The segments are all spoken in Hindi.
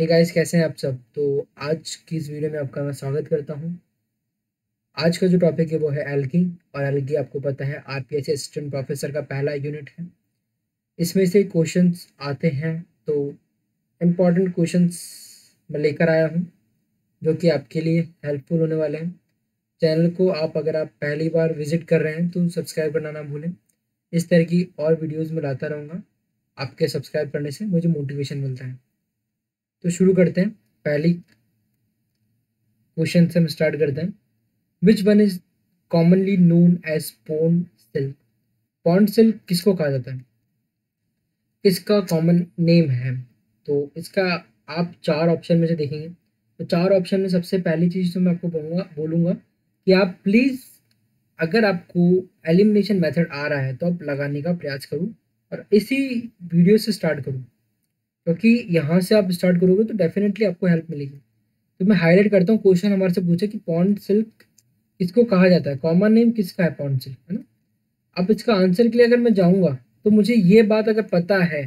हे गाइस, कैसे हैं आप सब। तो आज की इस वीडियो में आपका मैं स्वागत करता हूं। आज का जो टॉपिक है वो है एल्गी। और एल्गी आपको पता है आरपीएससी असिस्टेंट प्रोफेसर का पहला यूनिट है। इसमें से क्वेश्चंस आते हैं, तो इम्पॉर्टेंट क्वेश्चंस मैं लेकर आया हूं जो कि आपके लिए हेल्पफुल होने वाले हैं। चैनल को अगर आप पहली बार विजिट कर रहे हैं तो सब्सक्राइब करना ना भूलें। इस तरह की और वीडियोज़ में लाता रहूँगा। आपके सब्सक्राइब करने से मुझे मोटिवेशन मिलता है। तो शुरू करते हैं। पहली क्वेश्चन से हम स्टार्ट करते हैं। Which one is commonly known as pond silk. Pond silk किसको कहा जाता है, किसका कॉमन नेम है। तो इसका आप चार ऑप्शन में से देखेंगे। तो चार ऑप्शन में सबसे पहली चीज़ तो मैं आपको बोलूँगा कि आप प्लीज़, अगर आपको एलिमिनेशन मेथड आ रहा है तो आप लगाने का प्रयास करूँ और इसी वीडियो से स्टार्ट करूँ, क्योंकि यहाँ से आप स्टार्ट करोगे तो डेफिनेटली आपको हेल्प मिलेगी। तो मैं हाईलाइट करता हूँ। क्वेश्चन हमारे से पूछे कि पॉन्ड सिल्क किसको कहा जाता है, कॉमन नेम किसका है पॉन्ड सिल्क, है ना। अब इसका आंसर के लिए अगर मैं जाऊंगा तो मुझे ये बात अगर पता है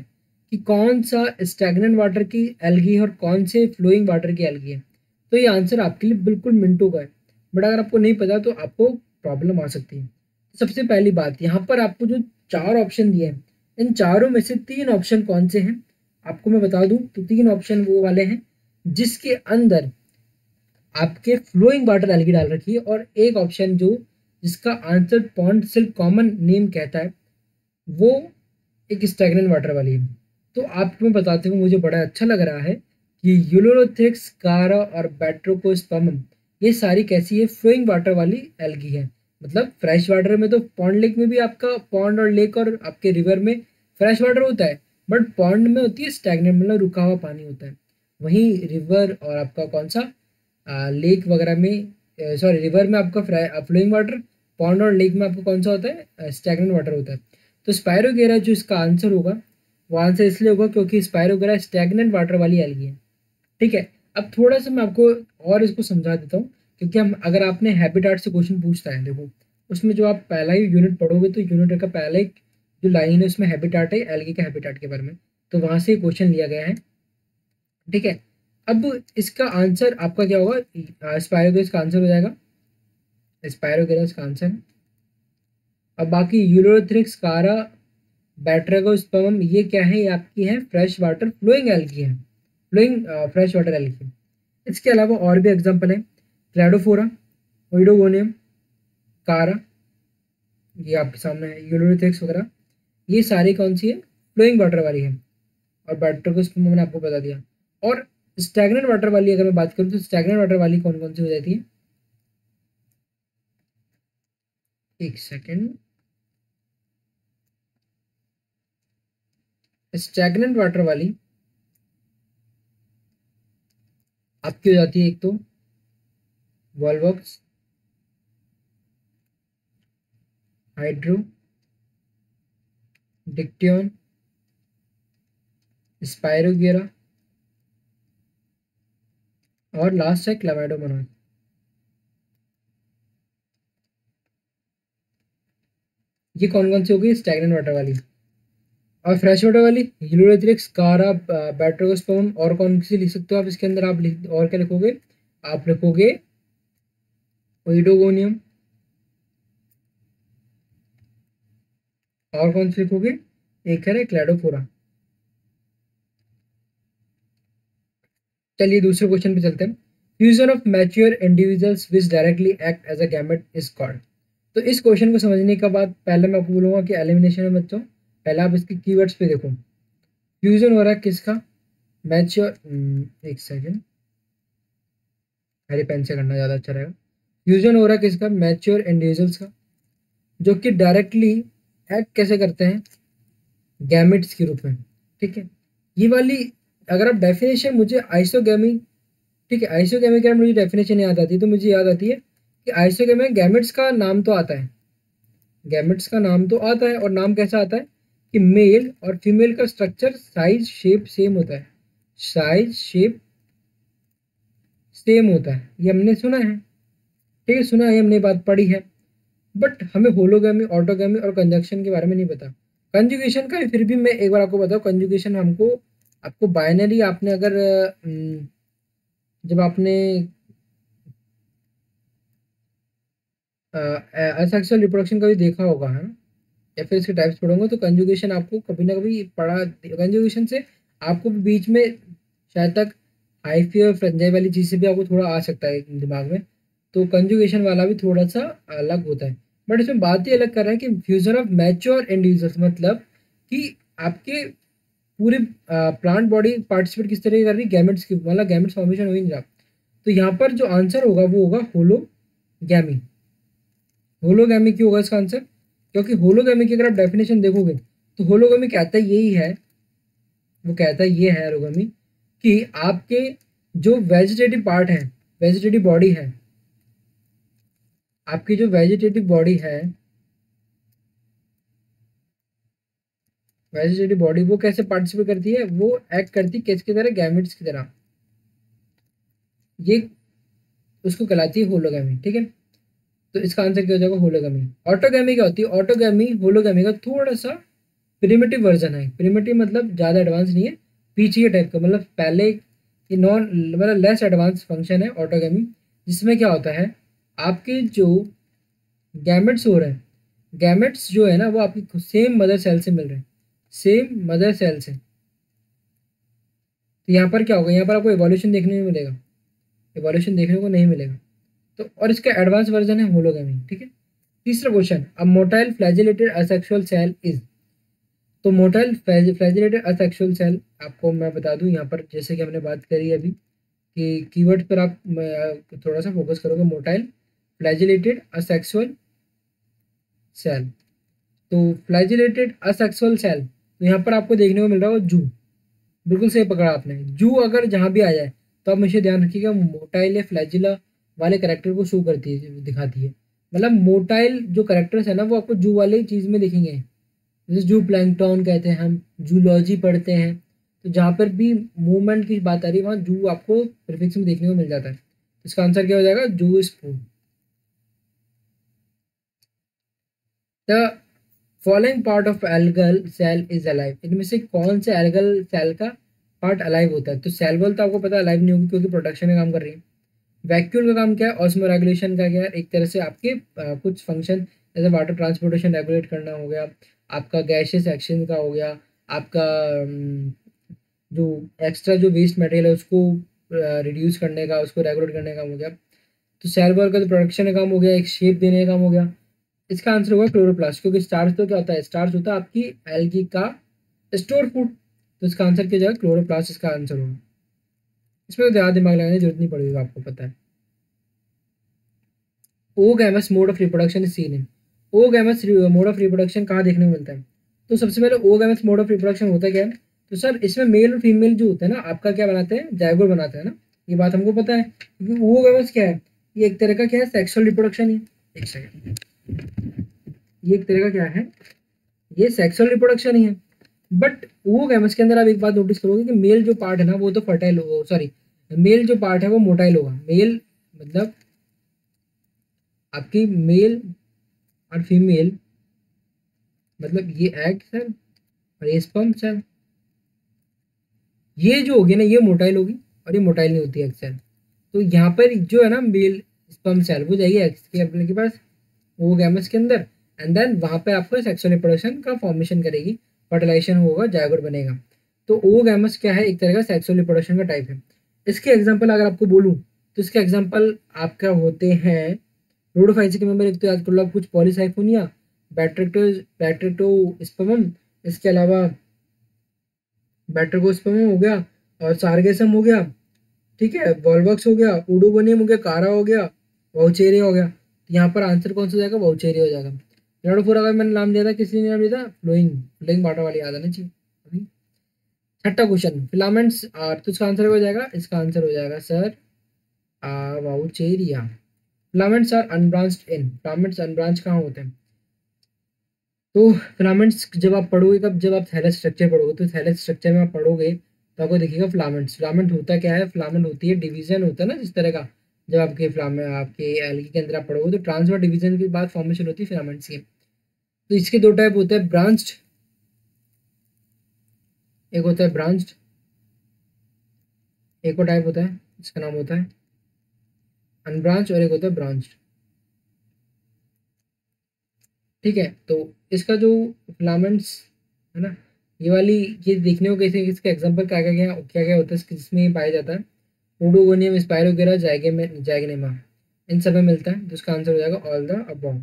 कि कौन सा स्टैग्नेंट वाटर की एल्गी है और कौन से फ्लोइंग वाटर की एल्गी है, तो ये आंसर आपके लिए बिल्कुल मिनटों का है। बट अगर आपको नहीं पता तो आपको प्रॉब्लम आ सकती है। सबसे पहली बात, यहाँ पर आपको जो चार ऑप्शन दिए हैं, इन चारों में से तीन ऑप्शन कौन से हैं आपको मैं बता दूं। तो तीन ऑप्शन वो वाले हैं जिसके अंदर आपके फ्लोइंग वाटर एल्गी डाल रखी है, और एक ऑप्शन जो जिसका answer pond silk common name कहता है वो एक स्टैग्नेंट वाटर वाली है। तो आपको मैं बताते हुए मुझे बड़ा अच्छा लग रहा है कि यूलोरोथ्रिक्स कारा और बैट्रोकोस्पर्मम ये सारी कैसी है, फ्लोइंग वाटर वाली एल्गी है। मतलब फ्रेश वाटर में तो पॉन्ड लेक में भी आपका पॉन्ड और लेक और आपके रिवर में फ्रेश वाटर होता है, बट पॉन्ड में होती है स्टैग्नेंट, मतलब रुका हुआ पानी होता है। वहीं रिवर और आपका कौन सा लेक वगैरह में, सॉरी रिवर में आपका फ्लोइंग वाटर, पॉन्ड और लेक में आपको कौन सा होता है, स्टैग्नेंट वाटर होता है। तो स्पायरोगेरा जो इसका आंसर होगा वो आंसर इसलिए होगा क्योंकि स्पायरोगेरा स्टैग्नेंट वाटर वाली एल्गी है। ठीक है। अब थोड़ा सा मैं आपको और इसको समझा देता हूँ, क्योंकि हम अगर आपने हैबिटाट से क्वेश्चन पूछता है, देखो उसमें जो आप पहला ही यूनिट पढ़ोगे तो यूनिट का पहला एक जो लाइन है उसमें हैबिटाट है, एल्गी का हैबिटाट के बारे में, तो वहां से क्वेश्चन लिया गया है। ठीक है। अब इसका आंसर आपका क्या होगा, स्पायरोगेरा का आंसर हो जाएगा, स्पायरोगेरा का आंसर है। अब बाकी यूलोथ्रिक्स कारा बैट्रागोस्पर्मम ये क्या है, ये आपकी है फ्रेश वाटर फ्लोइंग एल्गी है, फ्लोइंग फ्रेश वाटर एल्गी। इसके अलावा और भी एग्जांपल है, क्लैडोफोरा, ओइडोगोनियम, कारा, ये आपके सामने है, यूलोथ्रिक्स वगैरह, ये सारी कौन सी है, फ्लोइंग वाटर वाली है। और बैट्रागोस्पर्मम मैंने आपको बता दिया। और स्टैग्नेंट वाटर वाली अगर मैं बात करूँ तो स्टैग्नेंट वाटर वाली कौन कौन सी हो जाती है, एक सेकेंड। स्टैग्नेंट वाटर वाली आपकी हो जाती है एक तो वॉल्वॉक्स, हाइड्रो, डिक्टियन, स्पायरोगेरा और लास्ट है क्लामाइडोमोनास। ये कौन कौन सी हो गई, स्टैग्नेंट वाटर वाली। और फ्रेश वाटर वाली यूलोथ्रिक्स कारा बैट्रोस्पर्मम, और कौन सी लिख सकते हो आप इसके अंदर, आप लिख और क्या लिखोगे, आप लिखोगे ओइडोगोनियम, और कौन सी लिखोगे, एक है क्लैडोफोरा। चलिए दूसरे क्वेश्चन पे चलते हैं। Fusion of mature individuals which directly act as a gamete is called. तो इस क्वेश्चन को समझने के बाद पहले मैं आपको बोलूंगा कि एलिमिनेशन में बच्चों पहले आप इसके कीवर्ड्स पे देखो। फ्यूजन हो रहा है किसका, मैच्योर, एक सेकेंड, हरी पेन से करना ज़्यादा अच्छा रहेगा। फ्यूजन हो रहा है किसका, मैच्योर इंडिविजुअल्स का, जो कि डायरेक्टली एक्ट कैसे करते हैं, गैमेट्स के रूप में। ठीक है। ये वाली अगर आप डेफिनेशन, मुझे आइसोगैमी, ठीक है, आइसोगैमी का मुझे डेफिनेशन याद आती है तो मुझे याद आती है कि आइसोगैमी गैमेट्स का नाम तो आता है, गैमेट्स का नाम तो आता है, और नाम कैसा आता है कि मेल और फीमेल का स्ट्रक्चर साइज शेप सेम होता है, साइज शेप सेम होता है, ये हमने सुना है। ठीक है, सुना है हमने, बात पढ़ी है। बट हमें होलोगैमी, ऑटोगैमी और कंजक्शन के बारे में नहीं पता। कंजुगेशन का फिर भी मैं एक बार आपको बताऊं, कंजुगेशन हमको आपको बाइनरी आपने अगर जब आपने असेक्सुअल रिप्रोडक्शन का भी देखा होगा है ना, या फिर इसके टाइप्स पढ़ोगे तो कंजुगेशन आपको कभी ना कभी पढ़ा, कंजुगेशन से आपको भी बीच में शायद तक हाइफी और फ्रेंजाई वाली चीज़ से भी आपको थोड़ा आ सकता है दिमाग में, तो कंजुगेशन वाला भी थोड़ा सा अलग होता है। बट इसमें बात ही अलग कर रहा है कि फ्यूजन ऑफ मैच्योर इंडिविजुअल्स, मतलब कि आपके पूरे प्लांट बॉडी पार्टिसिपेट किस तरह की कर रही है, गैमेट्स की, मतलब गैमेट्स फॉर्मेशन हो ही नहीं रहा। तो यहाँ पर जो आंसर होगा वो होगा होलोगैमी। होलोगैमी क्यों होगा इसका आंसर, क्योंकि होलोगैमी की अगर आप डेफिनेशन देखोगे तो होलोगैमी कहता यही है, वो कहता ये है होलोगैमी कि आपके जो वेजिटेटिव पार्ट है, वेजिटेटिव बॉडी है, आपकी जो वेजिटेटिव बॉडी है, वेजिटेटिव बॉडी वो कैसे पार्टिसिपेट करती है, वो एक्ट करती है किसकी तरह, गैमेट्स की तरह, ये उसको कहलाती है होलोगैमी। ठीक है, तो इसका आंसर क्या हो जाएगा, होलोगैमी। ऑटोगैमी क्या होती है, ऑटोगैमी होलोगैमी का थोड़ा सा प्रिमिटिव वर्जन है। प्रिमिटिव मतलब ज़्यादा एडवांस नहीं है, पीछे टाइप का, मतलब पहले ये नॉन मतलब लेस एडवांस फंक्शन है ऑटोगैमी, जिसमें क्या होता है आपके जो गैमेट्स हो रहे हैं, गैमेट्स जो है ना वो आपकी सेम मदर सेल से मिल रहे हैं, सेम मदर सेल से। तो यहाँ पर क्या होगा, यहाँ पर आपको एवोल्यूशन देखने में मिलेगा, एवोल्यूशन देखने को नहीं मिलेगा। तो और इसका एडवांस वर्जन है होलोगैमी। ठीक है, तीसरा question, a motile flagellated asexual cell is. तो मोटाइल फ्लैजिलेटेड असेक्सुअल सेल आपको मैं बता दूं यहाँ पर, जैसे कि हमने बात करी अभी कि कीवर्ड पर आप थोड़ा सा फोकस करोगे, मोटाइल फ्लैजिलेटेड असेक्सुअल सेल। तो फ्लैजिलेटेड असेक्सुअल सेल, तो यहाँ पर आपको देखने को मिल रहा होगा जू, बिल्कुल सही पकड़ा आपने, जू अगर जहाँ भी आ जाए तो आप हमेशा ध्यान रखिएगा मोटाइल या फ्लैजिला वाले करेक्टर को शो करती है, दिखाती है। मतलब मोटाइल जो करेक्टर्स है ना वो आपको जू वाले चीज़ में दिखेंगे, जैसे जू प्लैंकटन कहते हैं, हम जूलॉजी पढ़ते हैं, तो जहाँ पर भी मूवमेंट की बात आ रही है वहाँ जू आपको प्रीफिक्स में देखने को मिल जाता है। तो इसका आंसर क्या हो जाएगा, zoospore. The following part of algal cell is alive, इनमें से कौन से एल्गल सेल का पार्ट अलाइव होता है। तो सेल वॉल तो आपको पता है अलाइव नहीं होगी क्योंकि प्रोटेक्शन का काम कर रही है। वैक्यूल का काम क्या है, ऑस्मो रेगुलेशन का क्या है, एक तरह से आपके कुछ फंक्शन जैसे वाटर ट्रांसपोर्टेशन रेगुलेट करना हो गया, आपका गैशियस एक्शन का हो गया, आपका जो एक्स्ट्रा जो वेस्ट मटेरियल है उसको रिड्यूस करने का, उसको रेगुलेट करने का काम हो गया। तो सेल वॉल का तो प्रोडक्शन का काम हो गया, एक शेप देने का काम हो गया। इसका आंसर होगा क्लोरोप्लास्ट, क्योंकि स्टार्च तो क्या होता है, स्टार्च होता है आपकी एल्गी का स्टोर फूड। तो इसका आंसर क्या जाएगा, क्लोरोप्लास्ट इसका आंसर होगा। इसमें तो ज़्यादा दिमाग लगाने की जरूरत नहीं पड़ेगी, आपको पता है। Oogamous mode of reproduction is seen in, oogamous mode of reproduction कहाँ देखने को मिलता है। तो सबसे पहले ओगैमस मोड ऑफ रिप्रोडक्शन होता क्या है, तो सर इसमें मेल और फीमेल जो होता है ना आपका क्या बनाते हैं, जायगोट बनाते हैं ना, ये बात हमको पता है, क्योंकि ओगैमस क्या है, ये एक तरह का क्या है, सेक्सुअल रिप्रोडक्शन ही। एक सेकंड, ये एक तरह का क्या है, ये सेक्सुअल रिप्रोडक्शन ही है। बट ओगैमस के अंदर आप एक बात नोटिस करोगे कि मेल जो पार्ट है ना वो तो फर्टाइल हो, सॉरी मेल जो पार्ट है वो मोटाइल होगा। मेल मतलब आपकी मेल और फीमेल, मतलब ये एग सेल और ये स्पर्म सेल, ये जो होगी ना ये मोटाइल होगी और ये मोटाइल नहीं होती एग सेल। तो यहाँ पर जो है ना मेल स्पर्म सेल वो जाएगी एग्स के अपने के पास ओगैमस के अंदर, एंड देन वहाँ पे आपको सेक्सुअल रिप्रोडक्शन का फॉर्मेशन करेगी, फर्टिलाइजेशन होगा, जायगोट बनेगा। तो ओगैमस क्या है, एक तरह का सेक्सुअल रिप्रोडक्शन का टाइप है। इसके एग्जाम्पल अगर आपको बोलूँ तो इसके एग्जाम्पल आपका होते हैं रोडोफाइसी के मेंबर, एक तो याद कर लो आप कुछ पॉलीसाइफोनिया, बैट्रिटोस्पर्मम, इसके अलावा बैट्रिकोस्पर्मम हो गया, और सार्गेसम हो गया, ठीक है, वॉल्वक्स हो गया, उडोबोनियम हो गया, कारा हो गया, वाउचेरिया हो गया। तो यहाँ पर आंसर कौन सा हो जाएगा, वाउचेरिया हो जाएगा। रेडोफोरा का मैंने नाम लिया था, किसी ने नाम लिया था, फ्लोइंग, फ्लोइंग वाटर वाली याद आना चाहिए अभी। छठा क्वेश्चन, फिलामेंट्स आर, तो इसका आंसर हो जाएगा, इसका आंसर हो जाएगा sir Vaucheria. Filaments are unbranched in, filaments unbranch कहाँ होते हैं, तो फिलामेंट्स जब आप पढ़ोगे, कब जब आप थैलेस स्ट्रक्चर पढ़ोगे, तो थैलेस स्ट्रक्चर में आप पढ़ोगे तो आपको देखिएगा फिलामेंट्स। फिलामेंट होता क्या है, फिलामेंट होती है डिवीजन होता है ना जिस तरह का, जब आपके फिलामेंट आपके एल्गी के अंदर आप पढ़ोगे तो ट्रांसफर डिवीजन के बाद फॉर्मेशन होती है फिलामेंट्स की। तो इसके दो टाइप होते हैं, ब्रांच्ड, एक होता है ब्रांच्ड एक और टाइप होता है, इसका नाम होता है अनब्रांच, और एक होता है ब्रांच। ठीक है, तो इसका जो फिलामेंट्स है ना, ये वाली, ये देखने को कैसे, इसका एग्जांपल क्या क्या होता है इसमें ये पाया जाता है, ओडोगोनियम, स्पायरोगेरा, जाइगेनेमा, इन सब में मिलता है, जिसका आंसर हो जाएगा ऑल द अबव।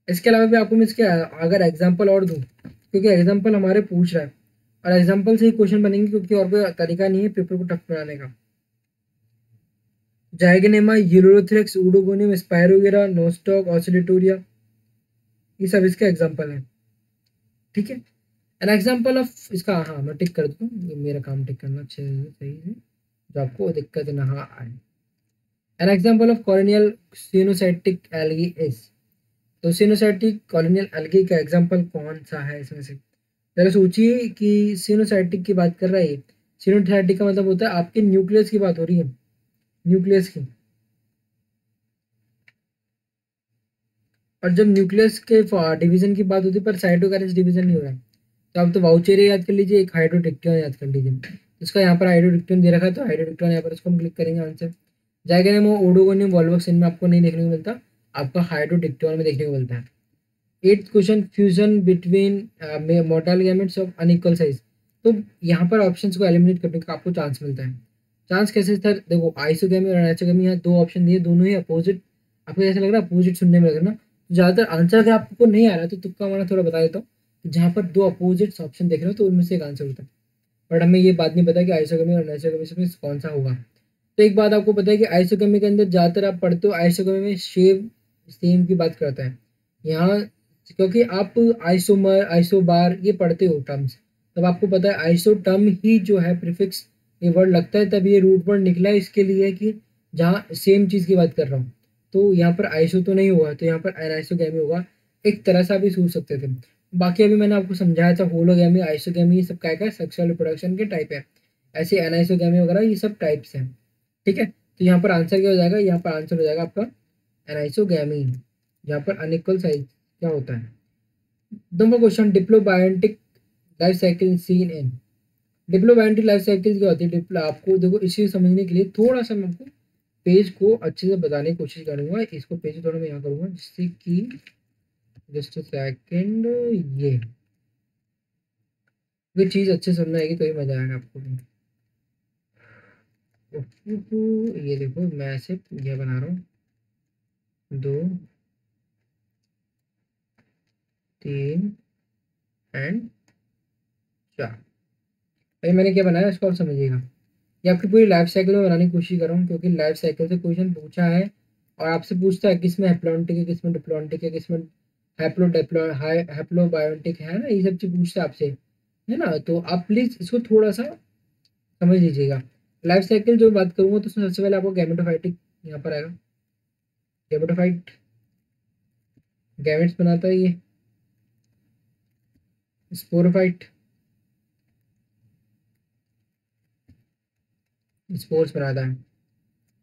इसके अलावा भी आपको मैं इसके अगर एग्जांपल और दूं, क्योंकि एग्जांपल हमारे पूछ रहा है, और एग्जांपल से ही क्वेश्चन बनेंगे, क्योंकि और कोई तरीका नहीं है पेपर को टफ बनाने का। जाइगेनेमा, यूरोथ्रेक्स, ओडोगोनियम, स्पायरोगेरा, नोस्टॉक, ऑसिलेटोरिया, ये सब इसके एग्जांपल हैं। ठीक है, एन एग्जाम्पल ऑफ इसका, हाँ मैं टिक कर दूँ, ये मेरा काम टिक करना अच्छे से सही है, जो आपको दिक्कत ना आए। An example of colonial coenocytic algae is, तो सिनोसाइटिक कॉलोनियल एल्गी का एग्जाम्पल कौन सा है इसमें से? जरा सोचिए कि सिनोसाइटिक की बात कर रहा है, सिनोसाइटिक का मतलब होता है आपके न्यूक्लियस की बात हो रही है, न्यूक्लियस की। और जब न्यूक्लियस के डिवीजन की बात होती है, पर साइटोकाइनेसिस डिवीजन नहीं हो रहा है, तो आप तो वाउचेरे याद कर लीजिए, एक हाइड्रोडिक्टियन याद कर लीजिए। इसका यहाँ पर हाइड्रोडिक्टियन दे रखा है, तो हाइड्रोडिक्टियन यहाँ पर इसको हम क्लिक करेंगे आंसर। जाइगोनियम, ओडोगोनियम, वॉल्वक्स, इनमें आपको नहीं देखने को मिलता, आपका हाइड्रोडिक्टियन में देखने को मिलता है। Eighth question, fusion between mortar gametes of unequal size, तो यहाँ पर ऑप्शंस को एलिमिनेट करने का आपको चांस मिलता है। चांस कैसे सर? देखो, आइसोगेमी और अनआइसोगेमी, यहाँ दो ऑप्शन दिए, दोनों ही अपोजिट। आपको ऐसा लग रहा है अपोजिट सुनने में लग रहा है ना, ज़्यादातर आंसर अगर आपको नहीं आ रहा है तो तुक्का मारना थोड़ा बता देता हूँ। जहाँ पर दो अपोजिट ऑप्शन देख रहे हो तो उनमें से एक आंसर होता है, बट हमें ये बात नहीं पता कि आइसोगेमी और अनआइसोगेमी में कौन सा होगा। तो एक बात आपको पता है कि आइसोगेमी के अंदर ज़्यादातर आप पढ़ते हो, आइसोगेमी में शेव सेम की बात करता है। यहाँ क्योंकि आप आइसोमर, आइसोबार ये पढ़ते हो टर्म्स, तब आपको पता है आइसो टर्म ही जो है प्रीफिक्स, ये वर्ड लगता है, तब ये रूट वर्ड निकला है इसके लिए कि जहाँ सेम चीज़ की बात कर रहा हूँ। तो यहाँ पर आइसो तो नहीं होगा, तो यहाँ पर एनाइसोगेमी होगा। एक तरह से आप भी सोच सकते थे। बाकी अभी मैंने आपको समझाया था, होलोगेमी, आइसोगेमी, ये सब क्या है, सेक्सुअल रिप्रोडक्शन के टाइप है। ऐसे एनाइसोगेमी वगैरह ये सब टाइप्स हैं। ठीक है, तो यहाँ पर आंसर क्या हो जाएगा? यहाँ पर आंसर हो जाएगा आपका एनाइसोगेमी, जहाँ पर अनइक्वल साइज क्या होता है। Number question, diplobiontic life cycle seen in, diplobiontic life cycle क्या होती है? आपको देखो, इसे समझने के लिए थोड़ा सा मैं आपको पेज को अच्छे से बताने की कोशिश करूंगा। इसको पेज थोड़ा मैं यहाँ करूंगा, जिससे कि जस्ट सेकंड, ये चीज़ अच्छे समझ में आएगी तो ही मजा आएगा आपको भी। ये देखो, मैं सिर्फ ये बना रहा हूँ, 2, 3 एंड 4। भाई मैंने क्या बनाया इसको आप समझिएगा। ये आपकी पूरी लाइफ साइकिल में बनाने की कोशिश कर रहा हूँ, क्योंकि लाइफ साइकिल से क्वेश्चन पूछा है, और आपसे पूछता है किस में हैप्लॉन्टिक है, किस में डिप्लॉन्टिक है, किस में हैप्लोबायोटिक है ना, ये सब चीज़ पूछता है आपसे, है ना। तो आप प्लीज़ इसको थोड़ा सा समझ लीजिएगा। लाइफ साइकिल जो बात करूँगा तो उसमें सबसे पहले आपको गैमेटोफाइटिक यहाँ पर आएगा। गैमेटोफाइट गैमेट्स बनाता है ये। स्पोरोफाइट स्पोर्स बनाता है।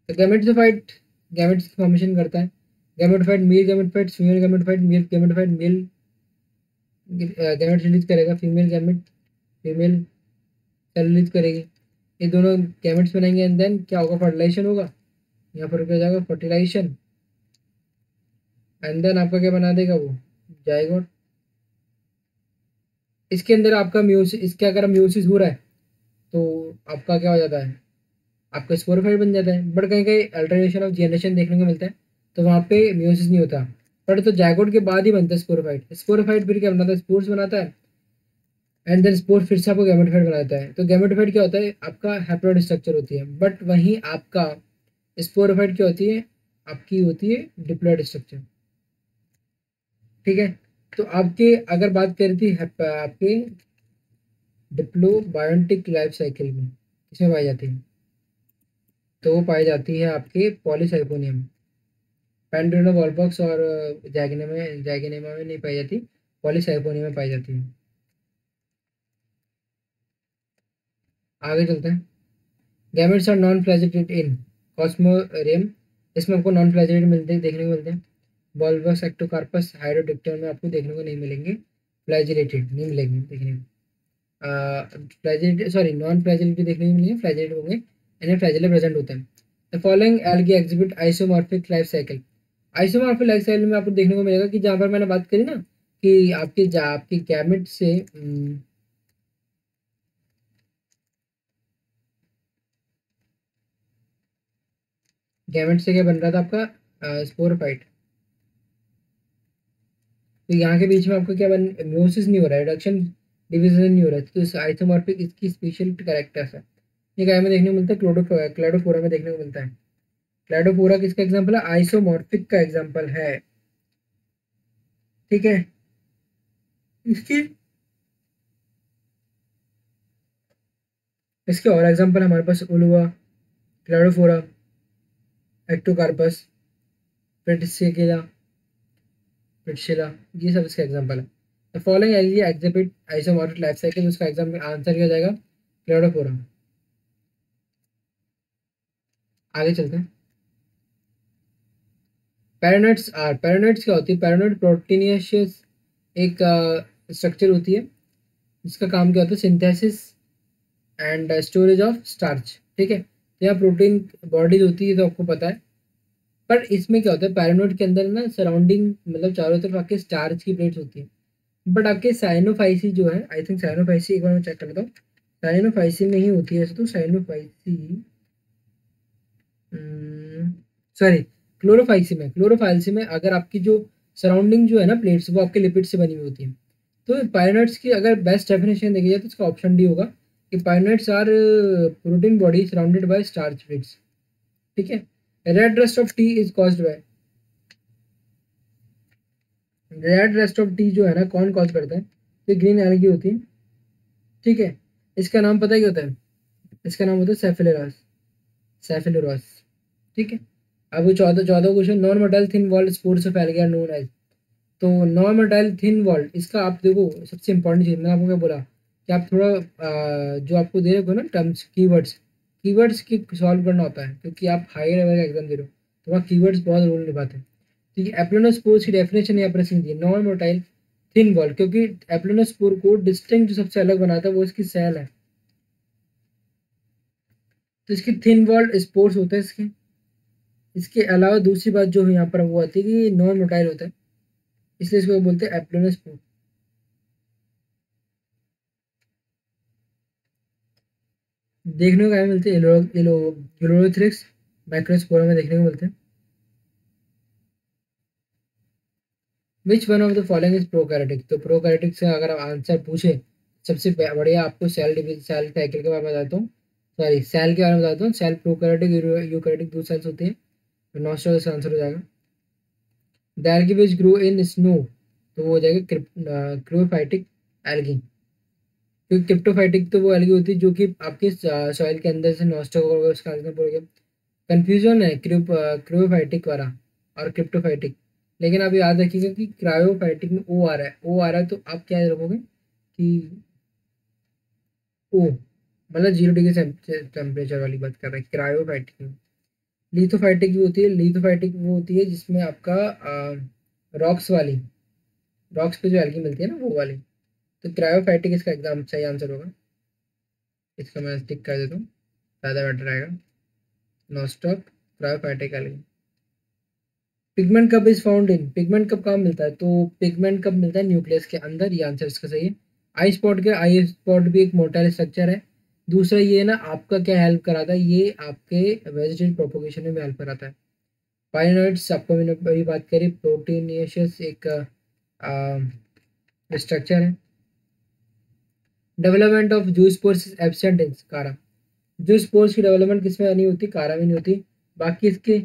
तो गैमेटोफाइट गैमेट्स की फॉर्मेशन करता है। Gametophyte male gametophyte, female gametophyte, male gametophyte male gamete release करेगा, female gamete female cell release करेगी। ये दोनों गैमेट्स बनाएंगे, एंड देन क्या होगा? फर्टिलाइजेशन होगा। यहाँ पर क्या हो जाएगा? फर्टिलाइजेशन। एंड देन आपका क्या बना देगा वो? जाएगोट। इसके अंदर आपका म्यूसिस, इसके अगर म्यूसिस हो रहा है तो आपका क्या हो जाता है? आपका स्पोरोफाइट बन जाता है। बट कहीं कहीं अल्टरनेशन ऑफ जनरेशन देखने को मिलता है, तो वहाँ पे म्यूसिस नहीं होता। बट तो जायगोट के बाद ही बनता है स्पोरोफाइट। स्पोरोफाइट फिर क्या बनाता है? स्पोर्स बनाता है, एंड देन स्पोर फिर से आपको गैमेटोफाइट बनाता है। तो गैमेटोफाइट क्या होता है? आपका हैप्लॉइड स्ट्रक्चर होती है। बट वहीं आपका स्पोरोफाइट क्या होती है? आपकी होती है डिप्लॉइड स्ट्रक्चर। ठीक है, तो आपके अगर बात करें थी आपके डिप्लोबायोटिक लाइफ साइकिल में किसमें पाई जाती है, तो वो पाई जाती है आपके पॉलीसाइफोनियम। पेंडुलम, वॉलबॉक्स और जैगनेमा में नहीं पाई जाती, पॉलीसाइफोनियम में पाई जाती है। आगे चलते हैं। गैमेट्स आर नॉन फ्लैजिलेटेड इन कॉस्मोरियम, इसमें आपको नॉन फ्लैजिलेटेड मिलते देखने को मिलते हैं। बॉल्बस, एक्टोकार्पस, हाइड्रोडिक्टम में आपको देखने को नहीं मिलेंगे, फ्लैजिलेटेड नहीं मिलेंगे देखने को। फ्लैजिलेटेड, सॉरी, नॉन फ्लैजिलेटेड देखने को मिलेंगे, फ्लैजिलेटेड होंगे यानी फ्लैजेला प्रेजेंट होता है। The following algae exhibit isomorphic life cycle. Isomorphic life cycle में आपको देखने को मिलेगा कि जहाँ पर मैंने बात करी ना कि आपके गैमेट से गैमेट से क्या बन रहा था आपका स्पोरोफाइट। तो यहाँ के बीच में आपको क्या बन म्यूसिस नहीं हो रहा है, रिडक्शन डिवीजन नहीं हो रहा है, तो इस आइसोमॉर्फिक इसकी स्पेशल कैरेक्टर्स है। ये क्या में देखने को मिलता है, क्लोडोफोरा में देखने को मिलता है। क्लोडोफोरा किसका एग्जाम्पल है, आइसोमॉर्फिक का एग्जाम्पल है। ठीक है, इसकी इसके और एग्जाम्पल हमारे पास उलुआ, क्लोडोफोरा, एक्टोकार्पस, पेट्रिसेकेला, पिट्शिला, ये सब इसका एग्जाम्पल है। The following algae exhibit isomorphic life cycle, उसका एग्जाम्पल आंसर क्या हो जाएगा, क्लोडोफोरा। आगे चलते हैं। पैरानोइड्स क्या होती है, पैरानोइड प्रोटीनियस एक स्ट्रक्चर होती है जिसका काम क्या होता है, synthesis and storage of starch. ठीक है, तो यहाँ प्रोटीन बॉडीज होती है तो आपको पता है, पर इसमें क्या होता है पैरानोइड के अंदर ना सराउंडिंग मतलब चारों तरफ आपके स्टार्च की प्लेट्स होती है। बट आपके साइनोफाइसी जो है, आई थिंक साइनोफाइसी, एक बार मैं चेक कर लेता हूँ, साइनोफाइसी में ही होती है ऐसे तो, साइनोफाइसी सॉरी क्लोरोफाइलसी में अगर आपकी जो सराउंडिंग जो है ना प्लेट्स वो आपके लिपिड से बनी हुई होती है। तो पायनट्स की अगर बेस्ट डेफिनेशन देखी जाए तो इसका ऑप्शन डी होगा कि peanuts are protein body surrounded by starch plates. ठीक है, red rust of tea is caused by, red rust of tea जो है ना कौन कॉज करता है, ये ग्रीन एल्गी होती है। ठीक है, इसका नाम पता है क्या होता है, इसका नाम होता है सेफेलोरास, सेफेलोरास। ठीक है, अब चौदह चौदह question, non motile thin walled spores of algae are known as. तो नॉन मोटाइल थिन वॉल्ड, इसका आप देखो सबसे इंपॉर्टेंट चीज मैंने आपको क्या बोला कि आप थोड़ा जो आपको दे रहे हो ना टर्म्स कीवर्ड्स, कीवर्ड्स की सॉल्व करना होता है क्योंकि आप हाई लेवल का एग्जाम दे रहे हो तो वहाँ कीवर्ड्स बहुत रोल निभाते हैं। ठीक है, एप्लोनोस्पोर्स की डेफिनेशन यहाँ पर दी है, नॉन मोटाइल थिन वॉल्ड, क्योंकि एप्लोनोस्पोर को डिस्टिंक्ट जो सबसे अलग बनाता है वो इसकी सेल है, तो इसकी थिन वॉल्ड स्पोर्स होते हैं इसके। इसके अलावा दूसरी बात जो यहाँ पर वो आती है कि नॉन मोटाइल होता है, इसलिए इसको बोलते हैं एप्लोनोस्पोर। देखने को क्या मिलते हैं, एलोथ्रिक्स माइक्रोस्पोरा में देखने को मिलते हैं। Which one of the following is prokaryotic, तो प्रोकैरियोटिक से अगर आप आंसर पूछे सबसे बढ़िया आपको सेल डिवीजन सेल साइकिल के बारे में बताता हूँ, सॉरी सेल के बारे में बताता हूँ। सेल प्रोकैरियोटिक यूकैरियोटिक दो सेल्स होते हैं, तो नॉस्ट्रल इसका आंसर हो जाएगा। The algae which grow in snow, तो वो हो जाएगा क्रियोफाइटिक एल्गी, क्योंकि क्रिप्टोफाइटिक तो वो एल्गी होती है जो कि आपके सॉइल के अंदर से नॉस्ट्रल होगा, उसका आंसर बोलोगे। कंफ्यूजन है क्रियोफाइटिक वाला और क्रिप्टोफाइटिक, लेकिन आप याद रखिएगा कि क्रायोफाइटिक में ओ आ रहा है, ओ आ रहा है तो आप क्या रखोगे कि ओ मतलब 0 डिग्री टेम्परेचर वाली बात कर रहे हैं क्रायोफाइटिक में। लिथोफाइटिक जो होती है, लिथोफाइटिक वो होती है जिसमें आपका रॉक्स वाली, रॉक्स पे जो एल्गी मिलती है ना वो वाली, तो क्रायोफाइटिक इसका एकदम सही आंसर होगा। इसका मैं टिक कर देता हूँ, ज़्यादा बेटर आएगा। Nonstop cryophytic algae. पिगमेंट कब इज फाउंड इन, पिगमेंट कब कहाँ मिलता है, तो पिगमेंट कब मिलता है, न्यूक्लियस के अंदर, ये आंसर इसका सही है। आई स्पॉट के, आई स्पॉट भी एक मोटाइल स्ट्रक्चर है। दूसरा ये ना आपका क्या हेल्प कराता है, ये आपके वेजिटेटिव प्रोपोगेशन में हेल्प कराता है। पाइनोइड्स आपको मैंने अभी बात करी, प्रोटीनियस एक स्ट्रक्चर है। Development of zoospores is absent in कारा, जूस्पोर्स की डेवलपमेंट किसमें नहीं होती, कारा में नहीं होती। बाकी इसके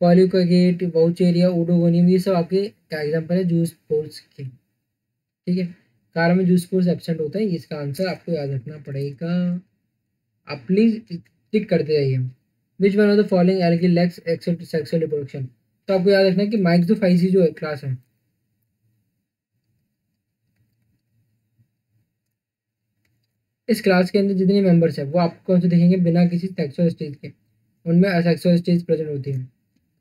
पॉलीकागेट, वाउचेरिया, ओडोगोनियम, ये सब आपके क्या एग्जाम्पल है जूस पोर्स के। ठीक है, कार में जूस पोर्स एब्सेंट होता है, इसका आंसर आपको याद रखना पड़ेगा। आप प्लीज टिक करते जाइए। Which one of the following algae lakhs sexual reproduction, तो आपको याद रखना है कि माइक्सोफाइसी जो है क्लास है, इस क्लास के अंदर जितने मेंबर्स हैं वो आपको कौन से दिखेंगे, बिना किसी सेक्सुअल स्टेज के, उनमें असेक्सुअल स्टेज प्रेजेंट होती है।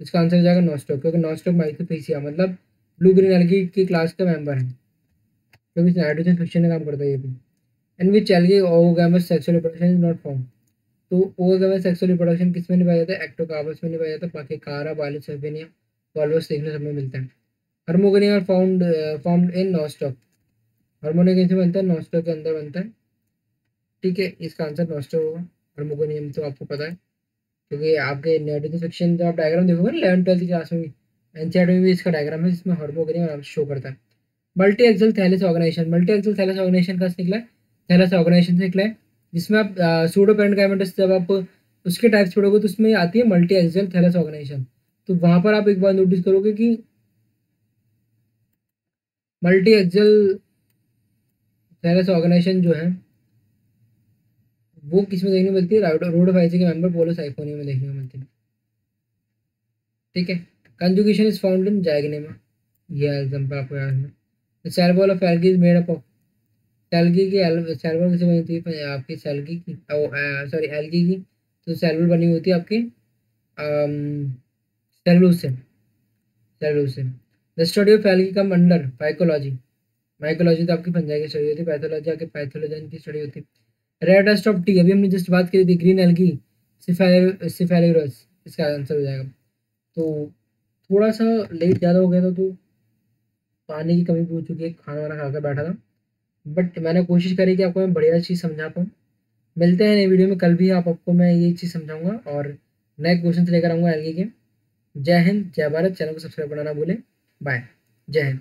इसका आंसर हो जाएगा नॉस्टॉक, क्योंकि नॉस्टॉक माइक्रोफेसिया मतलब ब्लू ग्रीन एल्गी की क्लास का मेंबर है, क्योंकि नाइट्रोजन फिक्शन का काम करता है ये भी। In which algae oogamous sexual reproduction is not found, तो ओगमेंट सेक्सुअल रिप्रोडक्शन किस में निभाया जाता है? एक्टोकार्पस में निभाया जाता है। बाकी कारा, बालिस, सर्वेनिया, वॉल्वस देखने सब में मिलता है। Hormogonium are found in Nostoc. Harmonium कैसे बनता है? नॉस्टॉक के अंदर बनता है। ठीक है, इसका आंसर नॉस्टॉक होगा। हार्मोगोनियम तो आपको पता है, क्योंकि आपके नाइट्रोजन सेक्शन जब आप डायग्राम देखोगे ना 11th 12th क्लास में भी, एनसीईआरटी में भी इसका डायग्राम है जिसमें हार्मोगोनियम शो करता है। Multi axial thallus organization, multi axial thallus organization का निकला है, थैलेस ऑर्गेनाइजेशन से निकला है, जिसमें आप सूडो पेरेंटोगाइमेटस जब आप उसके टाइप्स पढ़ोगे तो उसमें आती है मल्टी एक्सल थैलेस ऑर्गेनाइजेशन। तो वहां पर आप एक बार नोटिस करोगे कि मल्टी एक्सल थैलेस ऑर्गेनाइजेशन जो है वो किस में देखने को मिलती है? रोडोफाइसी के मेंबर पोलोसाइफोनिया में देखने को मिलती है। ठीक है, conjugation is found in Zygnema, ये एग्जांपल आपको याद है। The cell wall of algae is made up of, algae की सेल वॉल किसे बनी थी? आपकी सेल्गी की, सॉरी एल्गी की तो सेल वॉल बनी होती है आपकी सेलुलोज से, सेलुलोज से। The study of algae come under phycology, mycology तो आपकी फंजाई की स्टडी होती है, पैथोलॉजी आपके पैथोलॉजी की स्टडी होती है। रेड डस्ट ऑफ टी, अभी हमने जस्ट बात करी थी, ग्रीन एल्गी सिफेलिरस, इसका आंसर हो जाएगा। तो थोड़ा सा लेट ज़्यादा हो गया था, तो पानी की कमी भी हो चुकी है, खाना वाना खा कर बैठा था, बट मैंने कोशिश करी कि आपको मैं बढ़िया चीज़ समझा पाऊँ। मिलते हैं नई वीडियो में, कल भी आपको मैं ये चीज़ समझाऊंगा और नए क्वेश्चन लेकर आऊँगा एल्गी के। जय हिंद, जय भारत। चैनल को सब्सक्राइब करना ना भूलें। बाय, जय हिंद।